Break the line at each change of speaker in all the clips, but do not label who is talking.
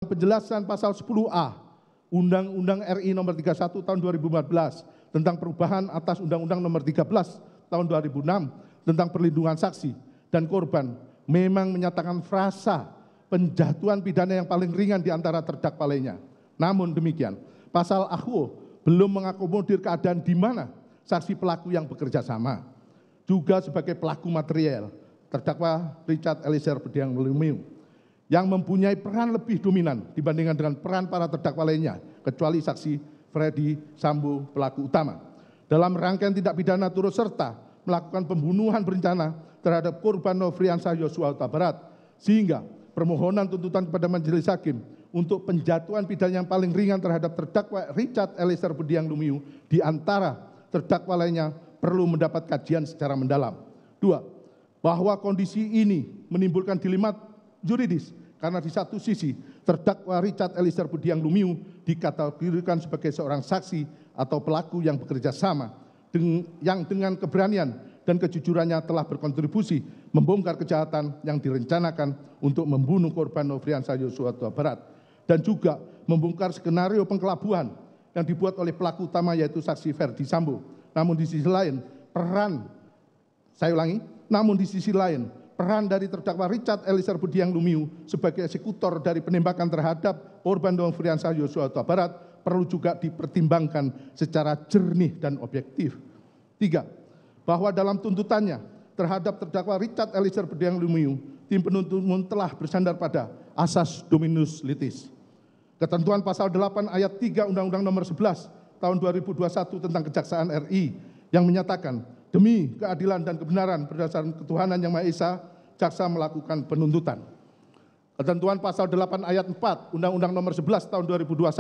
penjelasan pasal 10A Undang-Undang RI nomor 31 tahun 2014 tentang perubahan atas Undang-Undang nomor 13 tahun 2006 tentang perlindungan saksi dan korban memang menyatakan frasa penjatuhan pidana yang paling ringan di antara terdakwa lainnya. Namun demikian, pasal AHO belum mengakomodir keadaan di mana saksi pelaku yang bekerja sama juga sebagai pelaku material terdakwa Richard Eliezer Budiang Lumiu yang mempunyai peran lebih dominan dibandingkan dengan peran para terdakwa lainnya, kecuali saksi Freddy Sambo pelaku utama. Dalam rangkaian tindak pidana turut serta melakukan pembunuhan berencana terhadap korban Nofriansah Yosua Huta Barat, sehingga permohonan tuntutan kepada majelis hakim untuk penjatuhan pidana yang paling ringan terhadap terdakwa Richard Eliezer Budiang Lumiu di antara terdakwa lainnya perlu mendapat kajian secara mendalam. 2. Bahwa kondisi ini menimbulkan dilema juridis karena di satu sisi terdakwa Richard Eliezer Budiang Lumiu dikategorikan sebagai seorang saksi atau pelaku yang bekerja sama yang dengan keberanian dan kejujurannya telah berkontribusi membongkar kejahatan yang direncanakan untuk membunuh korban Nofriansah Yosua Huta Barat dan juga membongkar skenario pengkelabuan yang dibuat oleh pelaku utama yaitu saksi Ferdy Sambo. Namun di sisi lain peran dari terdakwa Richard Eliezer Budiang Lumiu sebagai eksekutor dari penembakan terhadap korban Nofriansah Yosua Huta Barat perlu juga dipertimbangkan secara jernih dan objektif. 3. Bahwa dalam tuntutannya terhadap terdakwa Richard Eliezer Budiang Lumiu, tim penuntut umum telah bersandar pada asas dominus litis. Ketentuan pasal 8 ayat 3 Undang-Undang nomor 11 tahun 2021 tentang Kejaksaan RI yang menyatakan demi keadilan dan kebenaran berdasarkan ketuhanan yang Maha Esa, jaksa melakukan penuntutan. Ketentuan pasal 8 ayat 4 Undang-Undang nomor 11 tahun 2021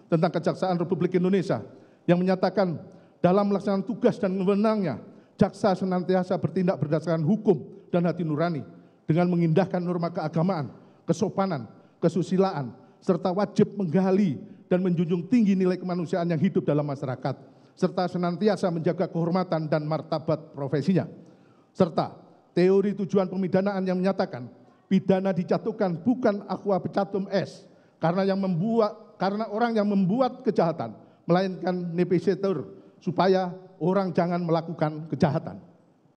tentang Kejaksaan Republik Indonesia yang menyatakan dalam melaksanakan tugas dan wewenangnya, jaksa senantiasa bertindak berdasarkan hukum dan hati nurani dengan mengindahkan norma keagamaan, kesopanan, kesusilaan, serta wajib menggali dan menjunjung tinggi nilai kemanusiaan yang hidup dalam masyarakat, serta senantiasa menjaga kehormatan dan martabat profesinya. Serta teori tujuan pemidanaan yang menyatakan pidana dijatuhkan bukan aqua pecatum est karena orang yang membuat kejahatan, melainkan nepecetur supaya orang jangan melakukan kejahatan.